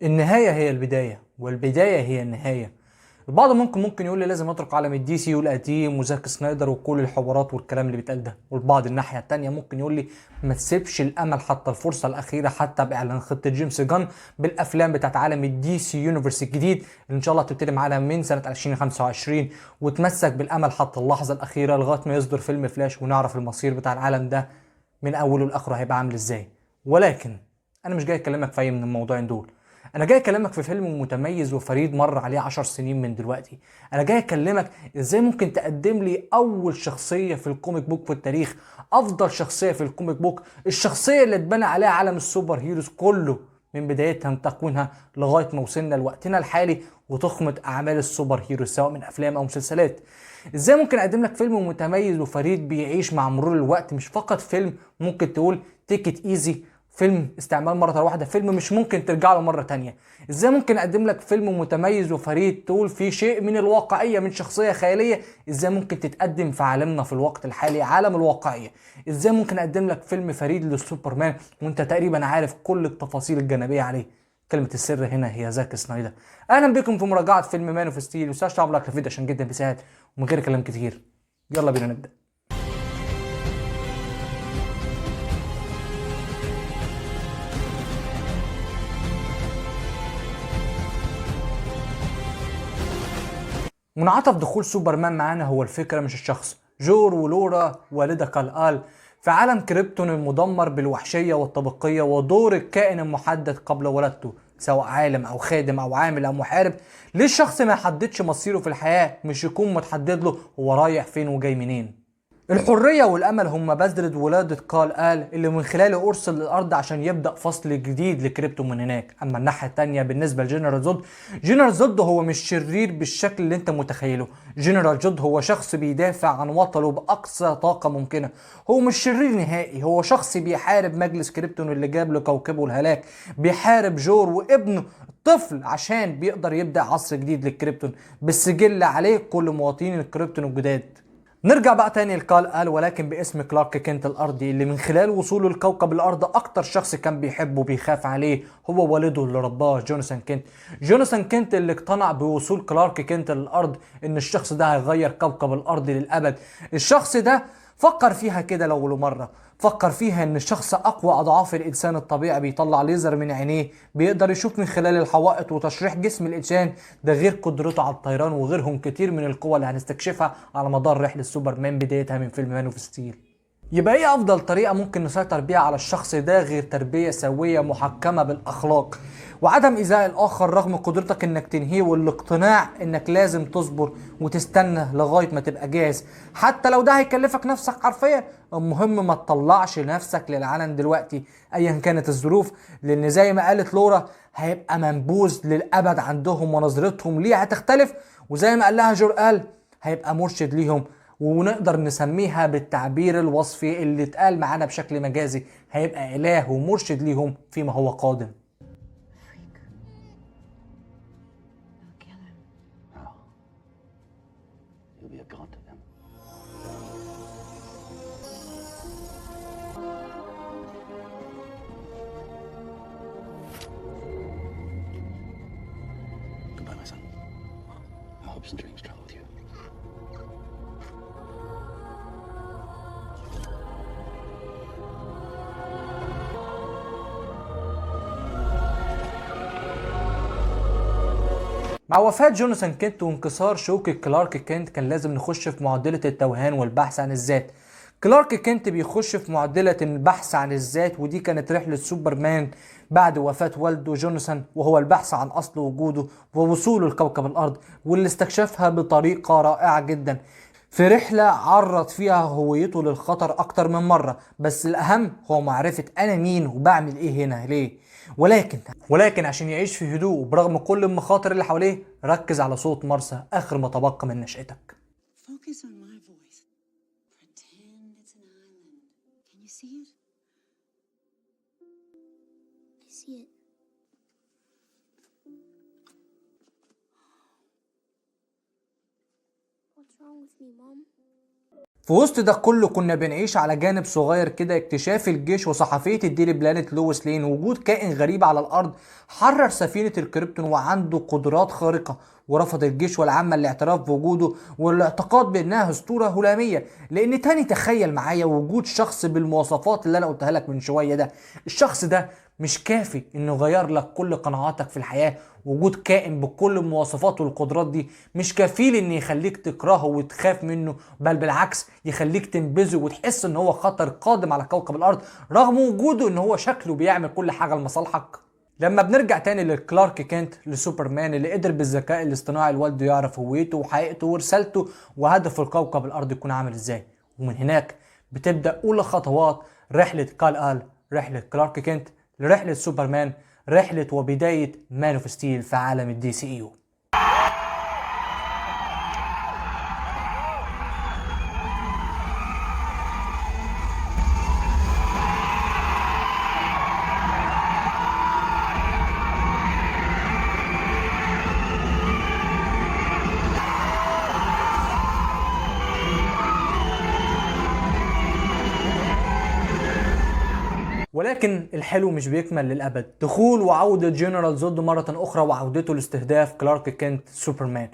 النهاية هي البداية والبداية هي النهاية. البعض ممكن يقول لي لازم اترك عالم الدي سي والقديم وزاك سنايدر وكل الحوارات والكلام اللي بيتقال ده، والبعض الناحية التانية ممكن يقول لي ما تسيبش الامل حتى الفرصة الاخيرة، حتى باعلان خطة جيمس جان بالافلام بتاعت عالم الدي سي يونيفرس الجديد اللي ان شاء الله هتبتدي معانا من سنة 2025، وتمسك بالامل حتى اللحظة الاخيرة لغاية ما يصدر فيلم فلاش ونعرف المصير بتاع العالم ده من اوله لاخره هيبقى عامل ازاي. ولكن انا مش جاي اكلمك في اي من الموضوعين دول. انا جاي اكلمك في فيلم متميز وفريد مر عليه 10 سنين من دلوقتي. انا جاي اكلمك ازاي ممكن تقدم لي اول شخصية في الكوميك بوك في التاريخ، افضل شخصية في الكوميك بوك، الشخصية اللي اتبنى عليها عالم السوبر هيروز كله من بدايتها من تكوينها لغاية ما وصلنا لوقتنا الحالي وتخمة اعمال السوبر هيروز سواء من افلام او مسلسلات. ازاي ممكن اقدم لك فيلم متميز وفريد بيعيش مع مرور الوقت، مش فقط فيلم ممكن تقول تيكت ايزي، فيلم استعمال مرة واحدة، فيلم مش ممكن ترجع له مرة تانية. ازاي ممكن اقدم لك فيلم متميز وفريد تقول فيه شيء من الواقعية من شخصية خيالية ازاي ممكن تتقدم في عالمنا في الوقت الحالي عالم الواقعية. ازاي ممكن اقدم لك فيلم فريد للسوبرمان وانت تقريبا عارف كل التفاصيل الجانبية عليه. كلمة السر هنا هي زاك سنايدر. اهلا بكم في مراجعة فيلم مان اوف ستيل، وساش تعمل لك الفيديو عشان جدا بيساعد ومن غير كلام كتير. يلا بينا نبدأ. منعطف دخول سوبرمان معانا هو الفكرة مش الشخص. جور ولورا والدة كال في عالم كريبتون المدمر بالوحشية والطبقية، ودور الكائن المحدد قبل ولادته سواء عالم او خادم او عامل او محارب. ليه الشخص ما يحددش مصيره في الحياة، مش يكون متحدد له هو رايح فين وجاي منين؟ الحرية والأمل هم بذرة ولادة قال اللي من خلاله أرسل للأرض عشان يبدأ فصل جديد لكريبتو من هناك. أما الناحية التانية بالنسبة لجنرال زود، جنرال زود هو مش شرير بالشكل اللي أنت متخيله. جنرال زود هو شخص بيدافع عن وطنه بأقصى طاقة ممكنة. هو مش شرير نهائي، هو شخص بيحارب مجلس كريبتون اللي جاب لكوكبه الهلاك، بيحارب جور وابنه طفل عشان بيقدر يبدأ عصر جديد للكريبتون بالسجل عليه كل مواطنين الكريبتون الجداد. نرجع بقى تاني لكال ولكن باسم كلارك كينت الارضي اللي من خلال وصوله لكوكب الارض اكتر شخص كان بيحبه وبيخاف عليه هو والده اللي رباه جوناثان كينت. جوناثان كينت اللي اقتنع بوصول كلارك كينت للارض ان الشخص ده هيغير كوكب الارض للابد. الشخص ده فكر فيها كده لو مرة، فكر فيها ان الشخص اقوى اضعاف الانسان الطبيعي، بيطلع ليزر من عينيه بيقدر يشوف من خلال الحوائط وتشريح جسم الانسان، ده غير قدرته على الطيران وغيرهم كتير من القوى اللي هنستكشفها على مدار رحلة سوبرمان بدايتها من فيلم مان اوف ستيل. يبقى ايه افضل طريقة ممكن نسيطر بيها على الشخص ده غير تربية سوية محكمة بالاخلاق وعدم ايذاء الاخر رغم قدرتك انك تنهيه، والاقتناع انك لازم تصبر وتستنى لغاية ما تبقى جاهز حتى لو ده هيكلفك نفسك حرفيا. المهم ما تطلعش نفسك للعلن دلوقتي ايا كانت الظروف، لان زي ما قالت لورا هيبقى منبوذ للابد عندهم ونظرتهم ليه هتختلف، وزي ما قال لها جور هيبقى مرشد ليهم، ونقدر نسميها بالتعبير الوصفي اللي اتقال معانا بشكل مجازي هيبقى إله ومرشد ليهم فيما هو قادم. Freak. They'll kill him. No. You'll be a god to them. Goodbye, my son. My hopes and dreams travel with you. مع وفاة جوناثان كينت وانكسار شوكة كلارك كينت كان لازم نخش في معضلة التوهان والبحث عن الذات. كلارك كينت بيخش في معضلة البحث عن الذات، ودي كانت رحلة سوبرمان بعد وفاة والده جوناثان، وهو البحث عن أصل وجوده ووصوله لكوكب الأرض واللي استكشفها بطريقة رائعة جدا في رحلة عرض فيها هويته للخطر أكتر من مرة، بس الأهم هو معرفة أنا مين وبعمل إيه هنا ليه. ولكن عشان يعيش في هدوء برغم كل المخاطر اللي حواليه ركز على صوت مرسى آخر ما تبقى من نشأتك. Focus on my voice. Pretend it's an island. Can you see it? I see it. What's wrong with me, Mom? في وسط ده كله كنا بنعيش على جانب صغير كده اكتشاف الجيش وصحفية الديلي بلانت لويس لين وجود كائن غريب على الأرض حرر سفينة الكريبتون وعنده قدرات خارقة، ورفض الجيش والعامة الاعتراف بوجوده والاعتقاد بأنها أسطورة هلامية. لأن تاني تخيل معايا وجود شخص بالمواصفات اللي أنا قلتها لك من شوية ده، الشخص ده مش كافي انه يغير لك كل قناعاتك في الحياة. وجود كائن بكل المواصفات والقدرات دي مش كفيل ان يخليك تكرهه وتخاف منه، بل بالعكس يخليك تنبذه وتحس ان هو خطر قادم على كوكب الارض، رغم وجوده ان هو شكله بيعمل كل حاجة لمصالحك. لما بنرجع تاني لكلارك كينت لسوبرمان اللي قدر بالذكاء الاصطناعي لوالده يعرف هويته وحقيقته ورسالته وهدفه الكوكب الارض يكون عامل ازاي، ومن هناك بتبدأ اولى خطوات رحلة كال رحلة كلارك كينت لرحلة سوبرمان، رحلة وبداية مان اوف ستيل في عالم الدي سي اي يو. ولكن الحلو مش بيكمل للأبد. دخول وعودة جنرال زود مرة أخرى وعودته لاستهداف كلارك كينت سوبرمان.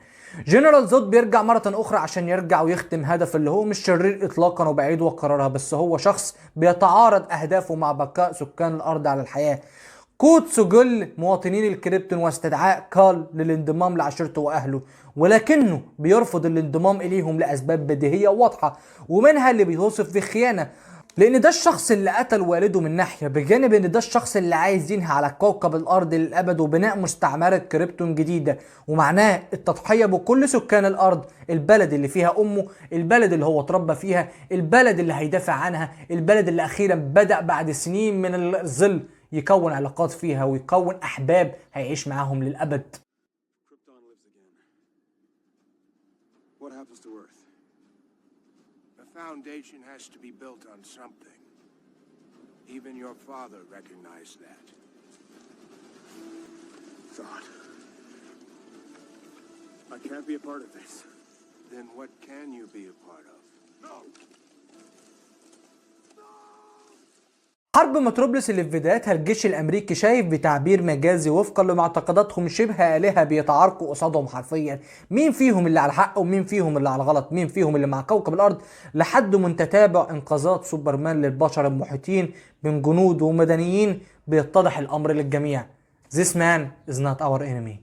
جنرال زود بيرجع مرة أخرى عشان يرجع ويختم هدف اللي هو مش شرير إطلاقا وبعيد وقرارها، بس هو شخص بيتعارض أهدافه مع بقاء سكان الأرض على الحياة. قود سجل مواطنين الكريبتون واستدعاء كال للانضمام لعشيرته وأهله، ولكنه بيرفض الانضمام إليهم لأسباب بديهية واضحة، ومنها اللي بيوصف بالخيانة، لان ده الشخص اللي قتل والده من ناحية، بجانب ان ده الشخص اللي عايز ينهي على كوكب الارض للابد وبناء مستعمرة كريبتون جديدة، ومعناه التضحية بكل سكان الارض، البلد اللي فيها امه، البلد اللي هو اتربى فيها، البلد اللي هيدافع عنها، البلد اللي اخيرا بدأ بعد سنين من الظل يكون علاقات فيها ويكون احباب هيعيش معاهم للابد. Krypton lives again. What happens to Earth? The foundation has to be built on something. Even your father recognized that. Thought. I can't be a part of this. Then what can you be a part of? No! حرب متروبوليس اللي في بدايتها الجيش الامريكي شايف بتعبير مجازي وفقا لمعتقداتهم شبه آلهة بيتعاركوا قصادهم حرفيا، مين فيهم اللي على الحق ومين فيهم اللي على الغلط، مين فيهم اللي مع كوكب الارض، لحد من تتابع انقاذات سوبرمان للبشر المحيطين من جنود ومدنيين بيتضح الامر للجميع. This man is not our enemy.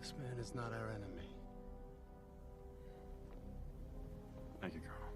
This man is not our enemy. Thank you, Colonel.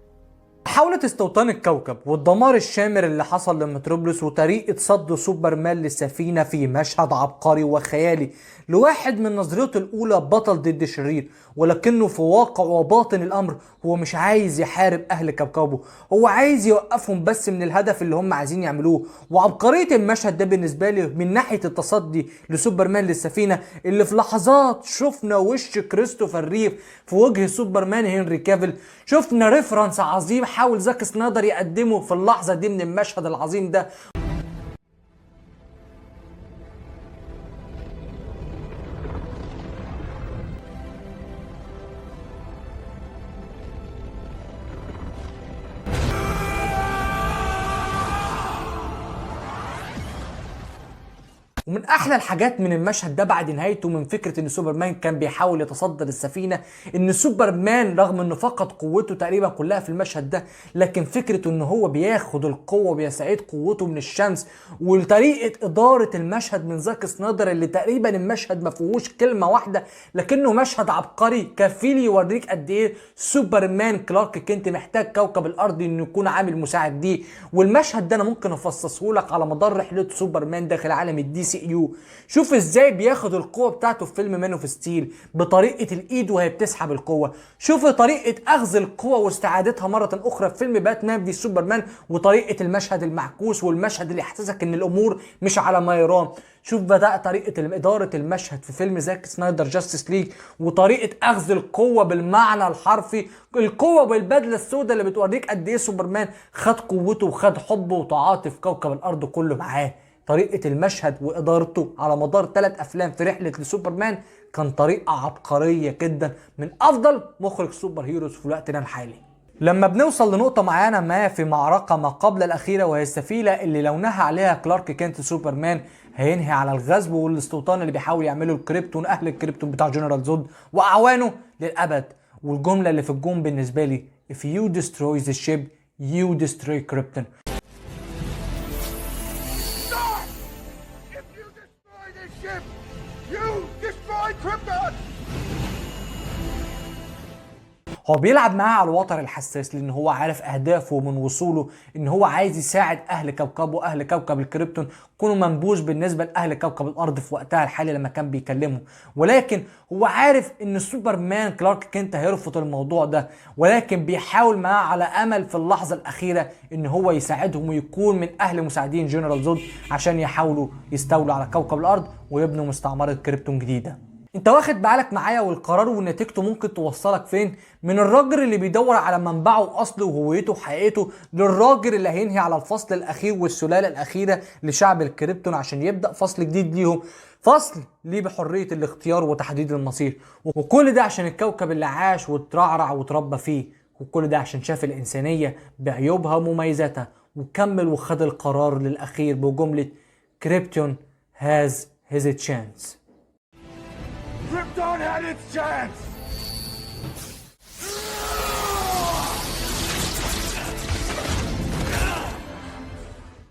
محاولة استوطان الكوكب والدمار الشامل اللي حصل لمتروبوليس وطريقة صد سوبرمان للسفينة في مشهد عبقري وخيالي لواحد من نظرته الأولى بطل ضد شرير، ولكنه في واقع وباطن الأمر هو مش عايز يحارب أهل كوكبه، هو عايز يوقفهم بس من الهدف اللي هم عايزين يعملوه. وعبقرية المشهد ده بالنسبة لي من ناحية التصدي لسوبرمان للسفينة اللي في لحظات شفنا وش كريستوفر ريف في وجه سوبرمان هنري كافيل، شفنا ريفرنس عظيم حاول زاك سنايدر يقدمه في اللحظة دي من المشهد العظيم ده. ومن احلى الحاجات من المشهد ده بعد نهايته من فكرة ان سوبرمان كان بيحاول يتصدى للسفينة، ان سوبرمان رغم انه فقد قوته تقريبا كلها في المشهد ده، لكن فكرة ان هو بياخد القوة وبيستعيد قوته من الشمس، وطريقة ادارة المشهد من زاك سنايدر اللي تقريبا المشهد ما فيهوش كلمة واحدة لكنه مشهد عبقري كفيل يوريك قد ايه سوبرمان كلارك كينت محتاج كوكب الارض انه يكون عامل مساعد ليه. والمشهد ده انا ممكن افصصه لك على مدار رحلة سوبرمان داخل عالم الدي سي يو. شوف ازاي بياخد القوة بتاعته في فيلم مان اوف ستيل بطريقة الايد وهي بتسحب القوة، شوف طريقة اخذ القوة واستعادتها مرة اخرى في فيلم باتمان في سوبرمان، وطريقة المشهد المعكوس والمشهد اللي يحسسك ان الامور مش على ما يرام. شوف بدأ طريقة إدارة المشهد في فيلم زاك سنايدر جاستس ليج، وطريقة أخذ القوة بالمعنى الحرفي، القوة بالبدلة السوداء اللي بتوريك قد إيه سوبرمان خد قوته وخد حبه وتعاطف كوكب الأرض كله معاه. طريقة المشهد وإدارته على مدار 3 أفلام في رحلة لسوبرمان كان طريقة عبقرية جدا من أفضل مخرج سوبر هيروز في وقتنا الحالي. لما بنوصل لنقطة معينة ما في معركة ما قبل الأخيرة، وهي السفينة اللي لو نهى عليها كلارك كينت سوبرمان هينهي على الغزو والاستوطان اللي بيحاول يعمله الكريبتون، أهل الكريبتون بتاع جنرال زود وأعوانه للأبد. والجملة اللي في الجون بالنسبة لي: If you destroy the ship, you destroy Krypton. Stop! If you destroy this ship, you destroy Krypton! هو بيلعب معاه على الوتر الحساس لان هو عارف اهدافه من وصوله، ان هو عايز يساعد اهل كوكبه، اهل كوكب الكريبتون كونوا منبوذ بالنسبه لاهل كوكب الارض في وقتها الحالي لما كان بيكلمه. ولكن هو عارف ان سوبرمان كلارك كينت هيرفض الموضوع ده، ولكن بيحاول معاه على امل في اللحظه الاخيره ان هو يساعدهم ويكون من اهل مساعدين جنرال زود عشان يحاولوا يستولوا على كوكب الارض ويبنوا مستعمره كريبتون جديده. انت واخد بالك معايا والقرار ونتيجته ممكن توصلك فين؟ من الراجل اللي بيدور على منبعه واصله وهويته وحقيقته، للراجل اللي هينهي على الفصل الاخير والسلاله الاخيره لشعب الكريبتون عشان يبدا فصل جديد ليهم، فصل ليه بحريه الاختيار وتحديد المصير. وكل ده عشان الكوكب اللي عاش وترعرع وتربى فيه، وكل ده عشان شاف الانسانيه بعيوبها ومميزاتها وكمل وخد القرار للاخير بجمله كريبتون has his chance. Krypton had its chance!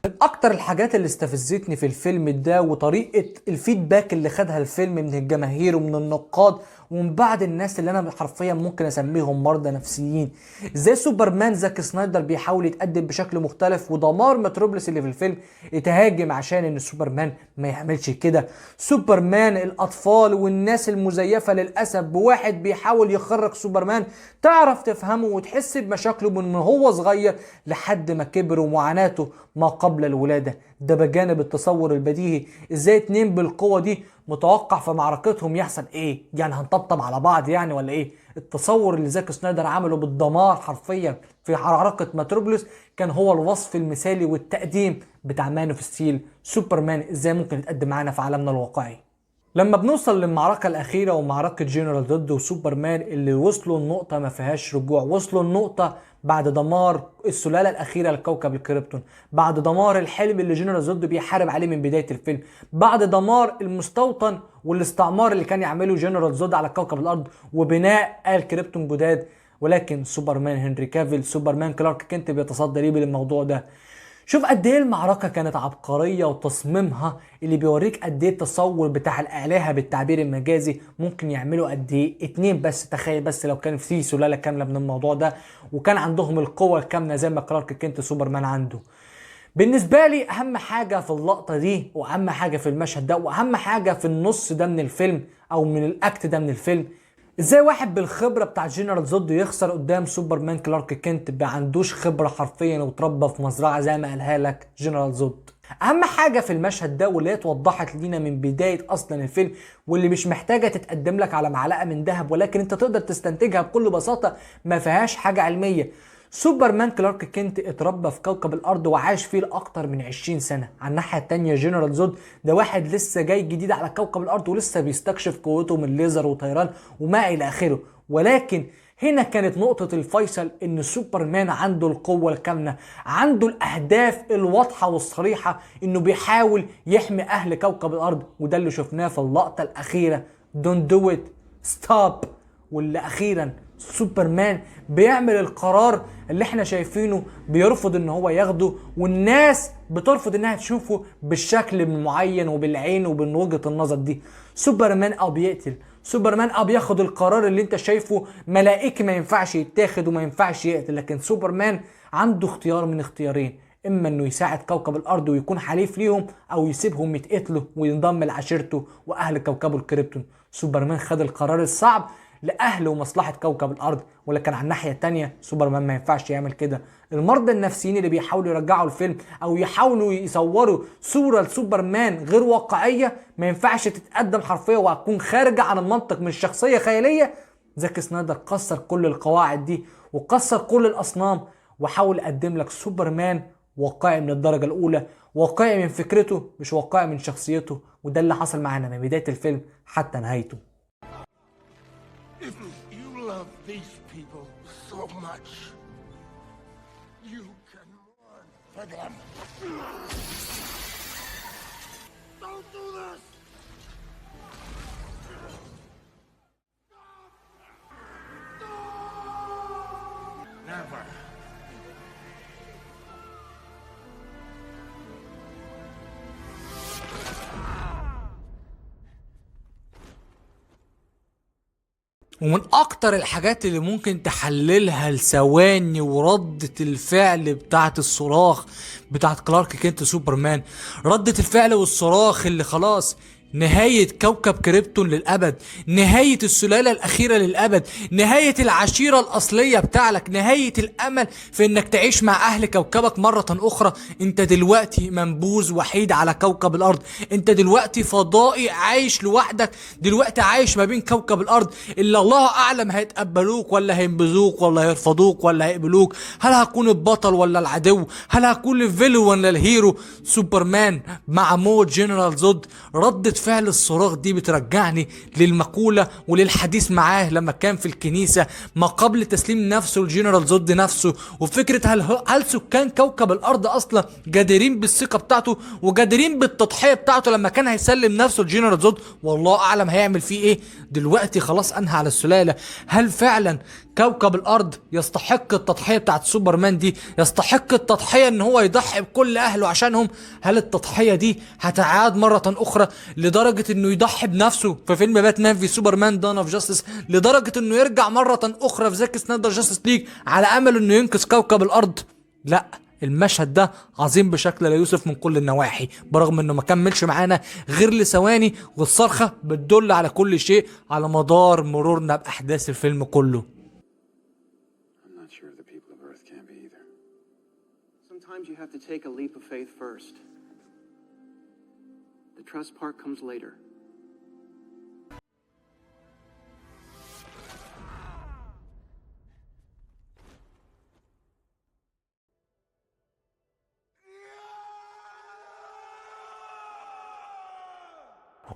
من اكتر الحاجات اللي استفزتني في الفيلم ده وطريقة الفيدباك اللي خدها الفيلم من الجماهير ومن النقاد ومن بعض الناس اللي انا حرفيا ممكن اسميهم مرضى نفسيين، ازاي سوبرمان زاك سنايدر بيحاول يتقدم بشكل مختلف ودمار متروبوليس اللي في الفيلم اتهاجم عشان ان سوبرمان ما يعملش كده. سوبرمان الاطفال والناس المزيفة للاسف بواحد بيحاول يخرج سوبرمان تعرف تفهمه وتحس بمشاكله من هو صغير لحد ما كبر ومعاناته ما قبل الولادة. ده بجانب التصور البديهي، ازاي 2 بالقوة دي متوقع في معركتهم يحصل ايه؟ يعني هنطبطب على بعض يعني ولا ايه؟ التصور اللي زاك سنايدر عمله بالدمار حرفيا في معركة متروبوليس كان هو الوصف المثالي والتقديم بتاع مان اوف ستيل. سوبرمان ازاي ممكن يتقدم معانا في عالمنا الواقعي؟ لما بنوصل للمعركة الأخيرة ومعركة جنرال ضد وسوبرمان اللي وصلوا النقطة ما فيهاش رجوع، وصلوا النقطة بعد دمار السلالة الأخيرة لكوكب الكريبتون، بعد دمار الحلم اللي جنرال زود بيحارب عليه من بداية الفيلم، بعد دمار المستوطن والاستعمار اللي كان يعمله جنرال زود على كوكب الأرض وبناء آل كريبتون جداد. ولكن سوبرمان هنري كافيل، سوبرمان كلارك كينت بيتصدى ليه للموضوع ده. شوف قد ايه المعركة كانت عبقرية وتصميمها اللي بيوريك قد ايه التصور بتاع الآلهة بالتعبير المجازي ممكن يعملوا قد ايه. 2 بس، تخيل بس لو كان في سلالة كاملة من الموضوع ده وكان عندهم القوة الكاملة زي ما كلارك كينت سوبرمان عنده. بالنسبة لي أهم حاجة في اللقطة دي وأهم حاجة في المشهد ده وأهم حاجة في النص ده من الفيلم أو من الأكت ده من الفيلم، ازاي واحد بالخبرة بتاع جنرال زود يخسر قدام سوبرمان كلارك كينت ما عندوش خبرة حرفيا وتربى في مزرعة زي ما قالها لك جنرال زود. اهم حاجة في المشهد ده واللي اتوضحت لينا من بداية اصلا الفيلم واللي مش محتاجة تتقدم لك على معلقة من ذهب ولكن انت تقدر تستنتجها بكل بساطة، ما فيهاش حاجة علمية. سوبرمان كلارك كينت اتربى في كوكب الارض وعاش فيه لاكتر من 20 سنة. على الناحية التانية جنرال زود ده واحد لسه جاي جديد على كوكب الارض ولسه بيستكشف قوته من ليزر وطيران وما الى اخره. ولكن هنا كانت نقطة الفيصل ان سوبرمان عنده القوة الكاملة، عنده الاهداف الواضحة والصريحة انه بيحاول يحمي اهل كوكب الارض، وده اللي شفناه في اللقطة الاخيرة Don't do it stop، واللي اخيرا سوبرمان بيعمل القرار اللي احنا شايفينه بيرفض ان هو ياخده والناس بترفض انها تشوفه بالشكل المعين وبالعين وبين وجهة النظر دي. سوبرمان بيقتل، سوبرمان بياخد القرار اللي انت شايفه ملائكي ما ينفعش يتاخد وما ينفعش يقتل، لكن سوبرمان عنده اختيار من اختيارين، اما انه يساعد كوكب الارض ويكون حليف ليهم او يسيبهم يتقتلوا وينضم لعشيرته واهل كوكبه الكريبتون. سوبرمان خد القرار الصعب لأهل ومصلحة كوكب الأرض، ولكن على الناحية التانية سوبرمان ما ينفعش يعمل كده. المرضى النفسيين اللي بيحاولوا يرجعوا الفيلم أو يحاولوا يصوروا صورة لسوبرمان غير واقعية ما ينفعش تتقدم حرفيا وهتكون خارجة عن المنطق من شخصية خيالية، زاك سنايدر كسر كل القواعد دي وكسر كل الأصنام وحاول يقدم لك سوبرمان واقعي من الدرجة الأولى، واقعي من فكرته مش واقعي من شخصيته. وده اللي حصل معانا من بداية الفيلم حتى نهايته. If you love these people so much, you can mourn for them. Don't do this! Never. ومن اكتر الحاجات اللي ممكن تحللها لثواني وردة الفعل بتاعت الصراخ بتاعت كلارك كينت سوبرمان، ردة الفعل والصراخ اللي خلاص نهاية كوكب كريبتون للأبد، نهاية السلالة الأخيرة للأبد، نهاية العشيرة الأصلية بتاعلك، نهاية الأمل في إنك تعيش مع أهل كوكبك مرة أخرى. أنت دلوقتي منبوذ وحيد على كوكب الأرض، أنت دلوقتي فضائي عايش لوحدك، دلوقتي عايش ما بين كوكب الأرض اللي الله أعلم هيتقبلوك ولا هينبذوك ولا هيرفضوك ولا هيقبلوك. هل هكون البطل ولا العدو؟ هل هكون الفيلو ولا الهيرو؟ سوبرمان مع موت جنرال زود. ردة فعل الصراخ دي بترجعني للمقولة وللحديث معاه لما كان في الكنيسة ما قبل تسليم نفسه لجنرال زود نفسه، وفكرة هل سكان كوكب الأرض أصلا جادرين بالثقة بتاعته وجادرين بالتضحية بتاعته لما كان هيسلم نفسه لجنرال زود، والله أعلم هيعمل فيه إيه. دلوقتي خلاص أنهى على السلالة. هل فعلا كوكب الأرض يستحق التضحية بتاعت سوبرمان دي؟ يستحق التضحية إن هو يضحي بكل أهله عشانهم؟ هل التضحية دي هتعاد مرة أخرى لدرجة إنه يضحي بنفسه في فيلم باتمان في سوبرمان دون اوف جاستس، لدرجة إنه يرجع مرة أخرى في زاك سنايدر جاستس ليج على أمل إنه ينقذ كوكب الأرض؟ لا، المشهد ده عظيم بشكل لا يوصف من كل النواحي، برغم انه ما كملش معانا غير لثواني، والصرخة بتدل على كل شيء على مدار مرورنا بأحداث الفيلم كله. I'm not sure the people of Earth can be either. Sometimes you have to take a leap of faith first. The trust part comes later.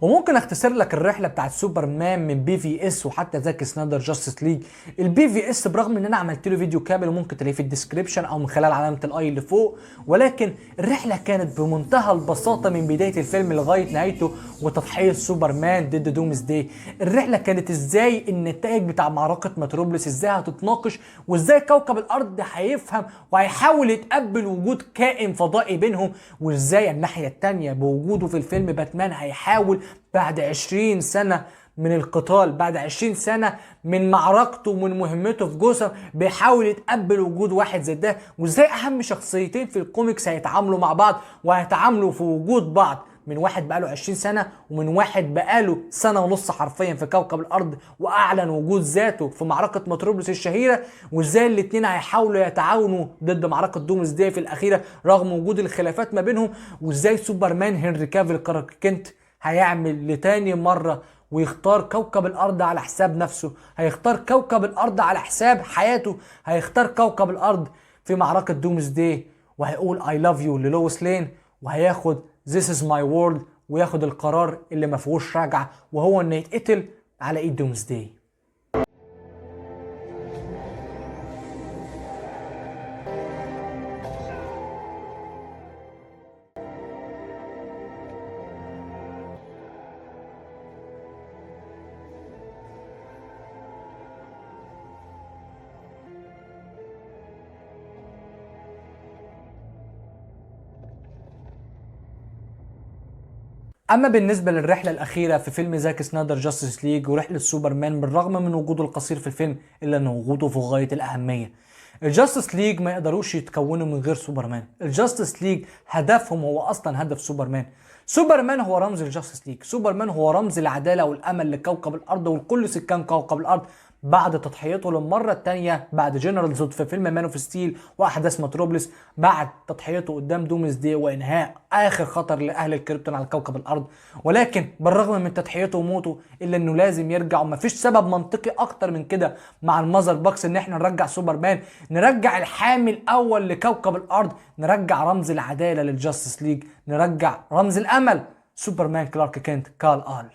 وممكن اختصر لك الرحله بتاعت سوبرمان من بي في اس وحتى زاك سنايدر جاستس ليج. البي في اس برغم ان انا عملت له فيديو كامل وممكن تلاقيه في الديسكريبشن او من خلال علامه الاي اللي فوق، ولكن الرحله كانت بمنتهى البساطه من بدايه الفيلم لغايه نهايته وتضحيه سوبرمان ضد دومز داي. الرحله كانت ازاي النتائج بتاع معركه متروبوليس ازاي هتتناقش، وازاي كوكب الارض هيفهم وهيحاول يتقبل وجود كائن فضائي بينهم، وازاي الناحيه الثانيه بوجوده في الفيلم باتمان هيحاول بعد 20 سنة من القتال، بعد 20 سنة من معركته ومن مهمته في جوثام، بيحاول يتقبل وجود واحد زي ده، وازاي اهم شخصيتين في الكوميكس هيتعاملوا مع بعض وهيتعاملوا في وجود بعض، من واحد بقاله 20 سنة ومن واحد بقاله سنة ونص حرفيا في كوكب الأرض وأعلن وجود ذاته في معركة متروبوليس الشهيرة، وازاي الاتنين هيحاولوا يتعاونوا ضد معركة دومز داي في الأخيرة رغم وجود الخلافات ما بينهم، وازاي سوبرمان هنري كافيل كلارك كينت هيعمل لتاني مرة ويختار كوكب الأرض على حساب نفسه، هيختار كوكب الأرض على حساب حياته، هيختار كوكب الأرض في معركة دومز داي، وهيقول I love you للويس لين، وهياخد This is my world، وياخد القرار اللي ما فيهوش رجعة، وهو انه يتقتل على ايد دومز داي. اما بالنسبه للرحله الاخيره في فيلم زاك سنايدر جاستس ليج ورحله سوبرمان، بالرغم من وجوده القصير في الفيلم الا ان وجوده في غايه الاهميه. الجاستس ليج ما يقدروش يتكونوا من غير سوبرمان. الجاستس ليج هدفهم هو اصلا هدف سوبرمان. سوبرمان هو رمز الجاستس ليج، سوبرمان هو رمز العداله والامل لكوكب الارض ولكل سكان كوكب الارض بعد تضحيته للمره الثانيه بعد جنرال زود في فيلم مان اوف ستيل واحداث متروبوليس، بعد تضحيته قدام دومز دي وانهاء اخر خطر لاهل الكريبتون على كوكب الارض. ولكن بالرغم من تضحيته وموته الا انه لازم يرجع، ومفيش سبب منطقي اكتر من كده مع المذر بوكس ان احنا نرجع سوبرمان، نرجع الحامي الاول لكوكب الارض، نرجع رمز العداله للجاستس ليج، نرجع رمز الامل سوبرمان كلارك كينت كال آل.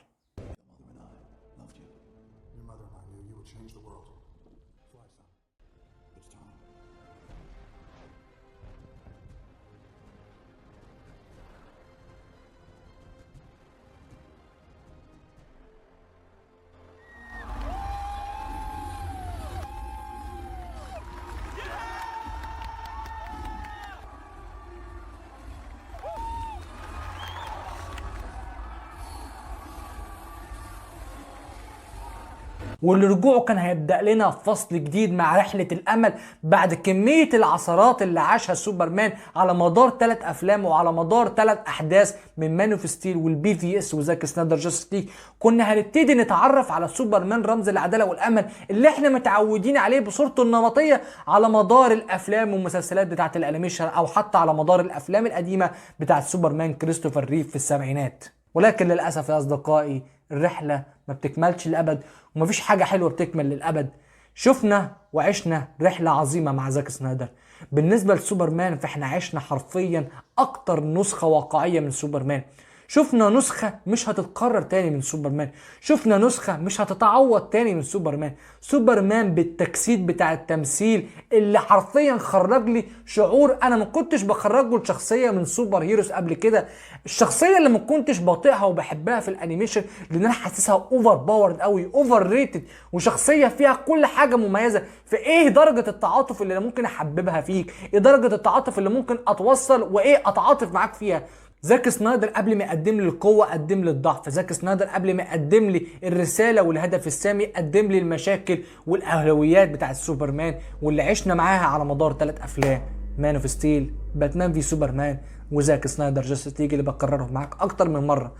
واللي رجوعه كان هيبدأ لنا فصل جديد مع رحلة الأمل بعد كمية العثرات اللي عاشها سوبرمان على مدار 3 أفلام وعلى مدار 3 أحداث من مان اوف ستيل والبي في اس وزاك سنايدر جاستس ليج. كنا هنبتدي نتعرف على سوبرمان رمز العدالة والأمل اللي احنا متعودين عليه بصورته النمطية على مدار الأفلام والمسلسلات بتاعة الأنيميشن أو حتى على مدار الأفلام القديمة بتاعة سوبرمان كريستوفر ريف في السبعينات. ولكن للأسف يا أصدقائي الرحلة ما بتكملش للأبد، ومفيش حاجة حلوة بتكمل للأبد. شفنا وعشنا رحلة عظيمة مع زاك سنايدر. بالنسبة لسوبرمان فاحنا عشنا حرفيا أكتر نسخة واقعية من سوبرمان. شفنا نسخة مش هتتكرر تاني من سوبرمان، شفنا نسخة مش هتتعوض تاني من سوبرمان. سوبرمان بالتجسيد بتاع التمثيل اللي حرفيا خرج لي شعور انا ما كنتش بخرجه لشخصية من سوبر هيروز قبل كده. الشخصية اللي ما كنتش بطيقها وبحبها في الانيميشن لان انا حاسسها اوفر باورد قوي، اوفر ريتد، وشخصية فيها كل حاجة مميزة. فايه درجة التعاطف اللي انا ممكن احببها فيك؟ ايه درجة التعاطف اللي ممكن اتوصل وايه اتعاطف معاك فيها؟ زاك سنايدر قبل ما يقدم لي القوة قدم لي الضعف. زاك سنايدر قبل ما يقدم لي الرسالة والهدف السامي قدم لي المشاكل والأولويات بتاعة سوبرمان واللي عشنا معاها على مدار 3 أفلام: مان اوف ستيل، باتمان في سوبرمان، وزاك سنايدر جاستس ليج اللي بكرره معاك أكتر من مرة.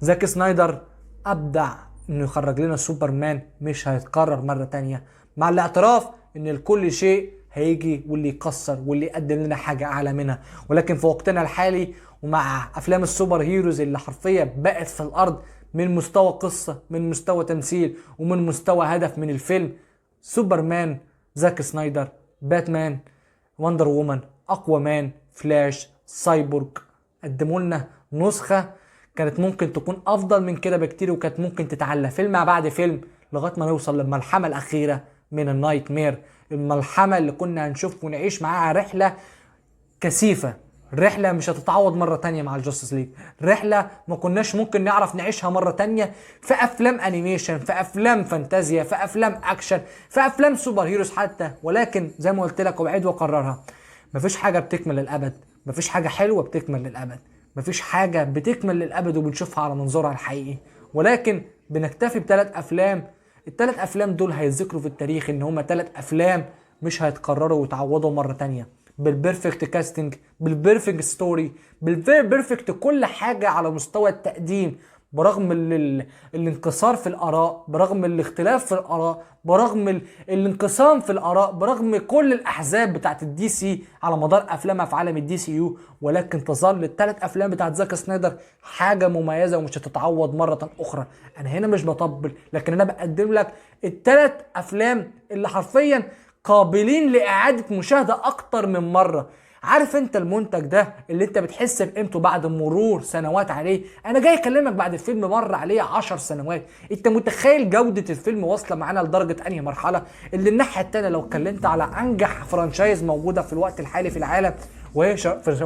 زاك سنايدر أبدع إنه يخرج لنا سوبرمان مش هيتكرر مرة تانية، مع الاعتراف إن الكل شيء هيجي واللي يكسر واللي يقدم لنا حاجة أعلى منها. ولكن في وقتنا الحالي ومع افلام السوبر هيروز اللي حرفيا بقت في الارض من مستوى قصة، من مستوى تمثيل، ومن مستوى هدف من الفيلم، سوبرمان، زاك سنايدر، باتمان، وندر وومن، اقوى مان، فلاش، سايبورغ قدموا لنا نسخة كانت ممكن تكون افضل من كده بكتير، وكانت ممكن تتعلى فيلم بعد فيلم لغاية ما نوصل للملحمة الاخيرة من النايت مير، الملحمة اللي كنا هنشوف ونعيش معاها رحلة كثيفة، رحلة مش هتتعوض مرة تانية مع الجاستس ليج، رحلة ما كناش ممكن نعرف نعيشها مرة تانية في أفلام أنيميشن، في أفلام فانتازيا، في أفلام أكشن، في أفلام سوبر هيروز حتى. ولكن زي ما قلت لك وبعيد وأكررها، مفيش حاجة بتكمل للأبد، مفيش حاجة حلوة بتكمل للأبد، مفيش حاجة بتكمل للأبد وبنشوفها على منظورها الحقيقي. ولكن بنكتفي ب3 أفلام. ال3 أفلام دول هيتذكروا في التاريخ إن هما 3 أفلام مش هيتكرروا ويتعوضوا مرة تانية، بالبيرفكت كاستنج، بالبيرفكت ستوري، بالبيرفكت كل حاجة على مستوى التقديم، برغم الانكسار في الآراء، برغم الاختلاف في الآراء، برغم الانقسام في الآراء، برغم كل الأحزاب بتاعت الدي سي على مدار أفلامها في عالم الدي سي يو. ولكن تظل ال3 أفلام بتاعت زاك سنايدر حاجة مميزة ومش هتتعوض مرة أخرى. أنا هنا مش بطبل، لكن أنا بقدم لك ال3 أفلام اللي حرفيا قابلين لإعادة مشاهدة أكتر من مرة. عارف انت المنتج ده اللي انت بتحس بقيمته بعد مرور سنوات عليه؟ انا جاي اكلمك بعد الفيلم مر عليه 10 سنوات. انت متخيل جودة الفيلم واصلة معانا لدرجة انهي مرحلة؟ اللي الناحية التانية لو اتكلمت على انجح فرانشايز موجودة في الوقت الحالي في العالم وهي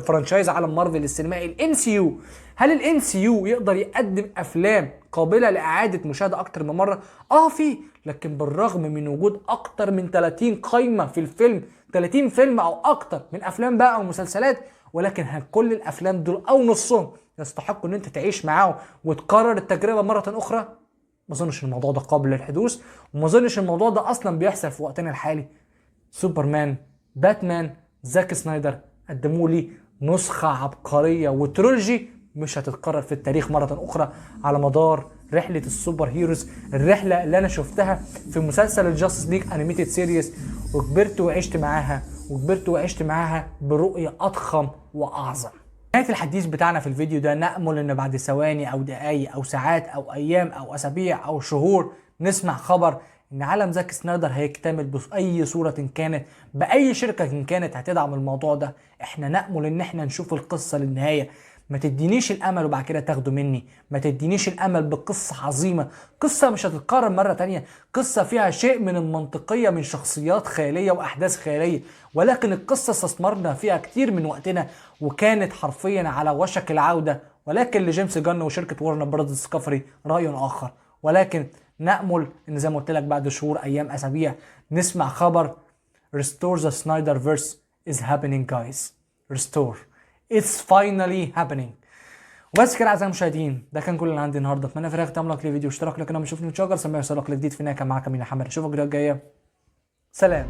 فرانشايز عالم مارفل السينمائي الام سي يو، هل الام سي يو يقدر يقدم افلام قابلة لإعادة مشاهدة أكتر من مرة؟ فيه، لكن بالرغم من وجود أكتر من 30 قايمة في الفيلم، 30 فيلم أو أكتر من أفلام بقى ومسلسلات، ولكن كل الأفلام دول أو نصهم يستحقوا إن أنت تعيش معاهم وتكرر التجربة مرة أخرى؟ ما أظنش الموضوع ده قابل للحدوث، وما أظنش الموضوع ده أصلا بيحصل في وقتنا الحالي. سوبرمان، باتمان، زاك سنايدر قدموا لي نسخة عبقرية وترولوجي مش هتتكرر في التاريخ مرة أخرى على مدار رحله السوبر هيروز، الرحله اللي انا شفتها في مسلسل الجاستس ليج انيميتد سيريز، وكبرت وعشت معاها برؤيه اضخم واعظم. نهاية الحديث بتاعنا في الفيديو ده نأمل ان بعد ثواني او دقايق او ساعات او ايام او اسابيع او شهور نسمع خبر ان عالم زاك سنايدر هيكتمل بأي صورة إن كانت، بأي شركة إن كانت هتدعم الموضوع ده. احنا نأمل ان احنا نشوف القصة للنهاية. ما تدينيش الامل وبعد كده تاخده مني، ما تدينيش الامل بقصة عظيمة، قصة مش هتتكرر مرة تانية، قصة فيها شيء من المنطقية من شخصيات خيالية واحداث خيالية، ولكن القصة استثمرنا فيها كتير من وقتنا وكانت حرفيا على وشك العودة. ولكن لجيمس جان وشركة ورنر براذرز ديسكفري رأي اخر. ولكن نأمل ان زي ما قلت لك بعد شهور ايام اسابيع نسمع خبر Restore the Snyderverse is happening guys. Restore. It's finally happening. وبس كده اعزائي المشاهدين، ده كان كل اللي عندي النهارده. اتمنى في الاخر تعمل لايك للفيديو واشتراك للقناه وتشوفني وتشجر سمع يوصلك لجديد في نهايه. كان معاك مين محمد، اشوفك الفيديو الجايه. سلام.